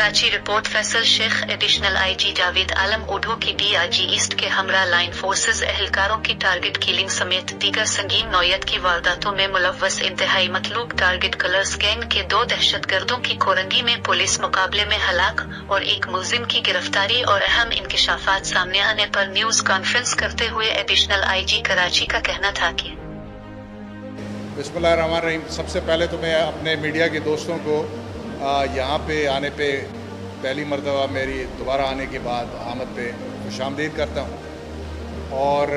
Karachi report Faisal Shaikh additional IG Javed Alam Odho की DIG east के हमरा लाइन फोर्सेज एहलकारों की टारगेट किलिंग समेत दीगर संगीन नौयत की वारदातों में मुलव्वस इंतहाई मतलूब टारगेट कलर्स गैंग के 2 दहशतगर्दों की कोरंगी में पुलिस मुकाबले में हलाक और एक मुलजिम की गिरफ्तारी और अहम इंकशाफात सामने आने पर न्यूज कॉन्फ्रेंस करते हुए एडिशनल आईजी कराची का कहना था कि बिस्मिल्लाहिर्रहमानिर्रहीम। सबसे पहले तो मैं अपने मीडिया के दोस्तों को यहाँ पे आने पे पहली मरतबा मेरी दोबारा आने के बाद आमद पे खुशामदीद करता हूँ। और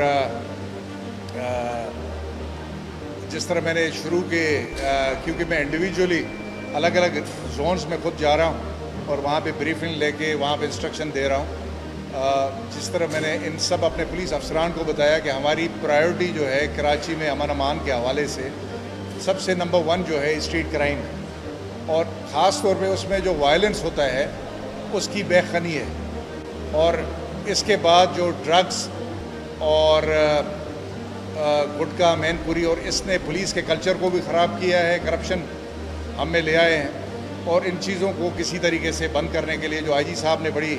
जिस तरह मैंने शुरू के क्योंकि मैं इंडिविजुअली अलग अलग जोन्स में खुद जा रहा हूँ और वहाँ पे ब्रीफिंग लेके वहाँ पे इंस्ट्रक्शन दे रहा हूँ, जिस तरह मैंने इन सब अपने पुलिस अफसरान को बताया कि हमारी प्रायोरिटी जो है कराची में अमन अमान के हवाले से सबसे नंबर 1 जो है स्ट्रीट क्राइम है, और ख़ास तौर पे उसमें जो वायलेंस होता है उसकी बेखनी है। और इसके बाद जो ड्रग्स और गुटखा मैनपुरी, और इसने पुलिस के कल्चर को भी ख़राब किया है, करप्शन हम में ले आए हैं। और इन चीज़ों को किसी तरीके से बंद करने के लिए जो आईजी साहब ने बड़ी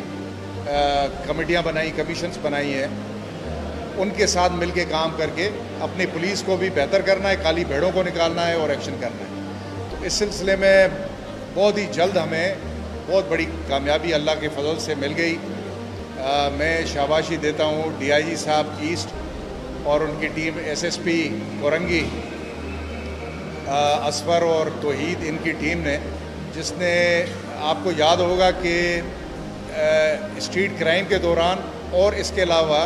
कमेटियाँ बनाई, कमीशंस बनाई हैं, उनके साथ मिल के काम करके अपनी पुलिस को भी बेहतर करना है, काली भेड़ों को निकालना है और एक्शन करना है। तो इस सिलसिले में बहुत ही जल्द हमें बहुत बड़ी कामयाबी अल्लाह के फजल से मिल गई। मैं शाबाशी देता हूँ डीआईजी साहब ईस्ट और उनकी टीम, एसएसपी कोरंगी असफर और तौहीद, इनकी टीम ने, जिसने, आपको याद होगा कि स्ट्रीट क्राइम के दौरान और इसके अलावा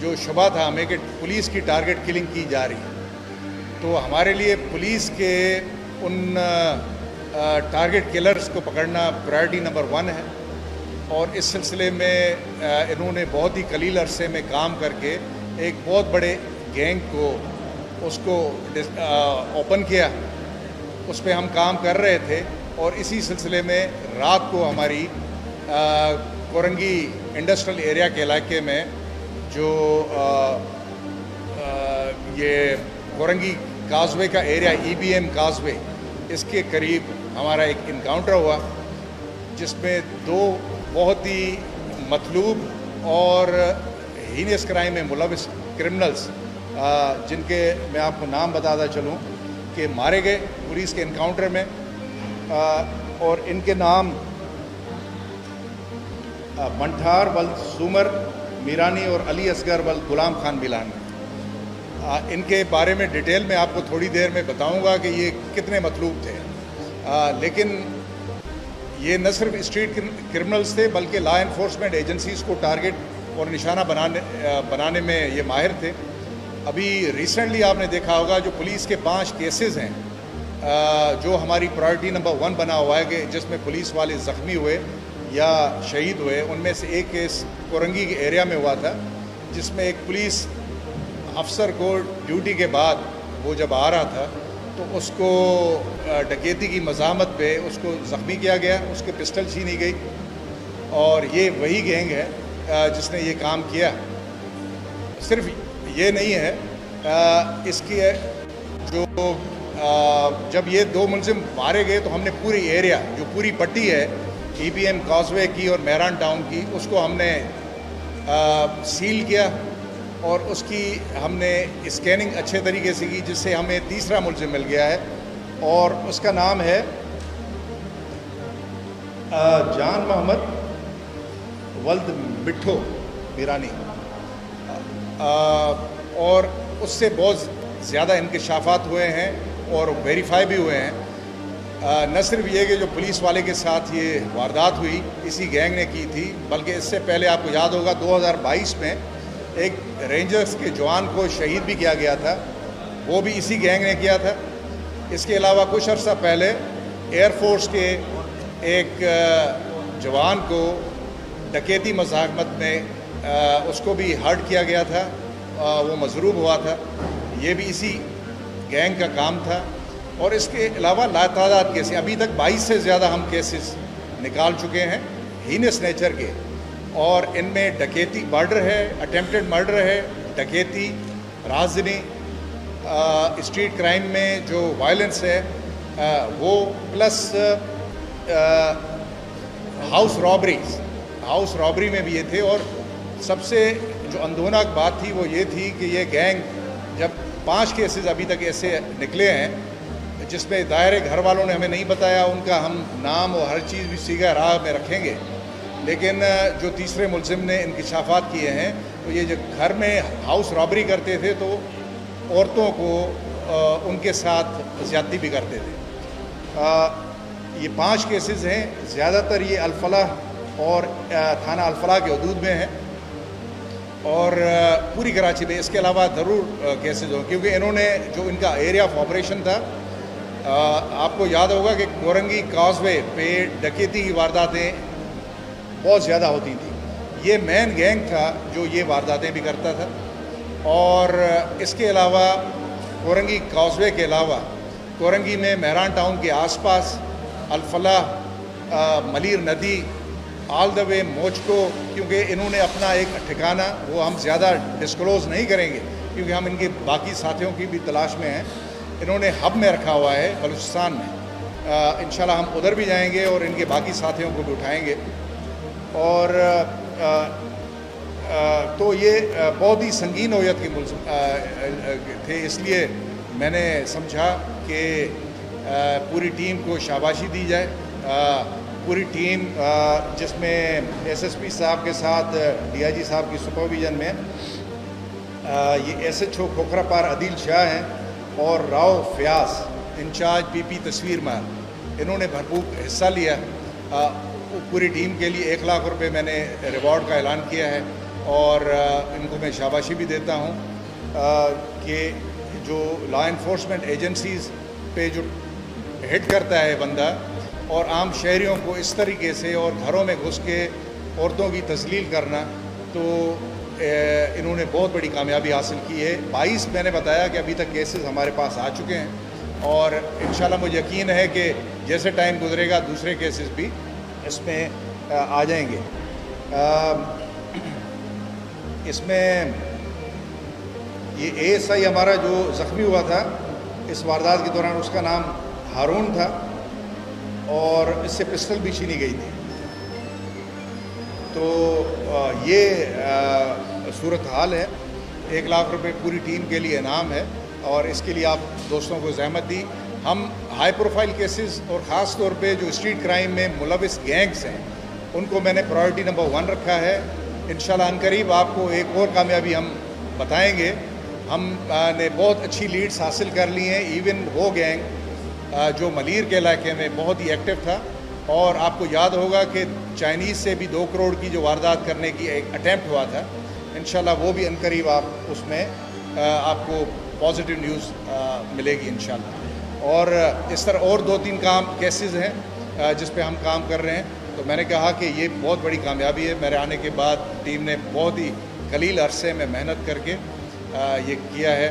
जो शुबा था हमें कि पुलिस की टारगेट किलिंग की जा रही है, तो हमारे लिए पुलिस के उन टारगेट किलर्स को पकड़ना प्रायोरिटी नंबर 1 है। और इस सिलसिले में इन्होंने बहुत ही कलील अरसे में काम करके एक बहुत बड़े गैंग को उसको ओपन किया, उस पर हम काम कर रहे थे। और इसी सिलसिले में रात को हमारी कोरंगी इंडस्ट्रियल एरिया के इलाके में जो ये कोरंगी काजवे का एरिया, ईबीएम काजवे, इसके करीब हमारा एक इनकाउंटर हुआ, जिसमें 2 बहुत ही मतलूब और हीनियस क्राइम में मुलविस क्रिमिनल्स, जिनके मैं आपको नाम बताता चलूँ कि मारे गए पुलिस के इनकाउंटर में। और इनके नाम मंठार वल सुमर मीरानी और अली असगर वल गुलाम खान मिलान। इनके बारे में डिटेल में आपको थोड़ी देर में बताऊंगा कि ये कितने मतलूब थे। लेकिन ये न सिर्फ स्ट्रीट क्रिमिनल्स थे बल्कि लॉ एनफोर्समेंट एजेंसीज़ को टारगेट और निशाना बनाने में ये माहिर थे। अभी रिसेंटली आपने देखा होगा जो पुलिस के 5 केसेस हैं, जो हमारी प्रायोरिटी नंबर 1 बना हुआ है कि जिसमें पुलिस वाले ज़ख्मी हुए या शहीद हुए, उनमें से एक केस कोरंगी के एरिया में हुआ था, जिसमें एक पुलिस अफसर को ड्यूटी के बाद वो जब आ रहा था तो उसको डकैती की मज़ामत पे उसको ज़ख्मी किया गया, उसके पिस्टल छीनी गई। और ये वही गैंग है जिसने ये काम किया। सिर्फ ये नहीं है, इसकी जो जब ये 2 मुलजिम मारे गए तो हमने पूरी एरिया, जो पूरी पट्टी है ईबीएम काजवे की और मेहरान टाउन की, उसको हमने सील किया और उसकी हमने स्कैनिंग अच्छे तरीके से की, जिससे हमें तीसरा मुलजिम मिल गया है और उसका नाम है जान मोहम्मद वल्द मिठो मीरानी। और उससे बहुत ज़्यादा इंकशाफात हुए हैं और वेरीफाई भी हुए हैं। न सिर्फ ये कि जो पुलिस वाले के साथ ये वारदात हुई इसी गैंग ने की थी, बल्कि इससे पहले आपको याद होगा 2022 में एक रेंजर्स के जवान को शहीद भी किया गया था, वो भी इसी गैंग ने किया था। इसके अलावा कुछ अर्सा पहले एयरफोर्स के एक जवान को डकैती मज़ाहमत में उसको भी हर्ट किया गया था, वो मजरूब हुआ था, ये भी इसी गैंग का काम था। और इसके अलावा लातादाद केसेस, अभी तक 22 से ज़्यादा हम केसेस निकाल चुके हैं हीनियस नेचर के, और इनमें डकैती, मर्डर है, अटेम्प्टेड मर्डर है, डकैती, राजनी, स्ट्रीट क्राइम में जो वायलेंस है वो, प्लस हाउस रॉबरी में भी ये थे। और सबसे जो अंदोनाक बात थी वो ये थी कि ये गैंग, जब 5 केसेस अभी तक ऐसे निकले हैं जिसमें दायरे घर वालों ने हमें नहीं बताया, उनका हम नाम और हर चीज़ भी सीगा राह में रखेंगे, लेकिन जो तीसरे मुलजिम ने इंकशाफात किए हैं तो ये जो घर में हाउस रॉबरी करते थे तो औरतों को उनके साथ ज़्यादती भी करते थे। ये 5 केसेस हैं, ज़्यादातर ये अल-फलाह और थाना अल-फलाह के हदूद में हैं और पूरी कराची में। इसके अलावा ज़रूर केसेस हों, क्योंकि इन्होंने जो इनका एरिया ऑफ ऑपरेशन था, आपको याद होगा कि कोरंगी काजवे पे डकैती की वारदातें बहुत ज़्यादा होती थी। ये मेन गैंग था जो ये वारदातें भी करता था। और इसके अलावा कोरंगी काजवे के अलावा कोरंगी में मेहरान टाउन के आसपास अल-फलाह, मलीर नदी, ऑल द वे मोचको, क्योंकि इन्होंने अपना एक ठिकाना, वो हम ज़्यादा डिस्क्लोज़ नहीं करेंगे क्योंकि हम इनके बाकी साथियों की भी तलाश में हैं, इन्होंने हब में रखा हुआ है बलूचिस्तान में। इंशाल्लाह हम उधर भी जाएंगे और इनके बाकी साथियों को भी उठाएंगे। और तो ये बहुत ही संगीन नौयत के मुल्ज़िम थे, इसलिए मैंने समझा कि पूरी टीम को शाबाशी दी जाए। पूरी टीम जिसमें एसएसपी साहब के साथ डीआईजी साहब की सुपरविजन में ये एसएचओ खोखरापार अदील शाह हैं और राव फयाज इंचार्ज पीपी तस्वीर मार, इन्होंने भरपूर हिस्सा लिया। पूरी टीम के लिए 1 लाख रुपए मैंने रिवॉर्ड का ऐलान किया है और इनको मैं शाबाशी भी देता हूँ कि जो लॉ इन्फोर्समेंट एजेंसीज़ पे जो हिट करता है बंदा और आम शहरियों को इस तरीके से और घरों में घुस के औरतों की तस्लील करना, तो इन्होंने बहुत बड़ी कामयाबी हासिल की है। 22 मैंने बताया कि अभी तक केसेस हमारे पास आ चुके हैं और इंशाल्लाह मुझे यकीन है कि जैसे टाइम गुजरेगा दूसरे केसेस भी इसमें आ जाएंगे। इसमें ये एएसआई हमारा जो ज़ख्मी हुआ था इस वारदात के दौरान, उसका नाम हारून था और इससे पिस्टल भी छीनी गई थी। तो ये सूरत हाल है। 1 लाख रुपए पूरी टीम के लिए इनाम है और इसके लिए आप दोस्तों को ज़हमत दी। हम हाई प्रोफाइल केसेस और ख़ास तौर पे जो स्ट्रीट क्राइम में मुलविस गैंग्स हैं उनको मैंने प्रायोरिटी नंबर 1 रखा है। इंशाल्लाह अनकरीब आपको एक और कामयाबी हम बताएंगे। हमने बहुत अच्छी लीड्स हासिल कर ली हैं। इवन वो गैंग जो मलीर के इलाके में बहुत ही एक्टिव था, और आपको याद होगा कि चाइनीज़ से भी 2 करोड़ की जो वारदात करने की एक अटैम्प्ट हुआ था। इंशाल्लाह वो भी अनकरीब आप उसमें आपको पॉजिटिव न्यूज़ मिलेगी इंशाल्लाह। और इस तरह और 2-3 केसेस हैं जिस पे हम काम कर रहे हैं। तो मैंने कहा कि ये बहुत बड़ी कामयाबी है। मेरे आने के बाद टीम ने बहुत ही कलील अरसे में मेहनत करके ये किया है।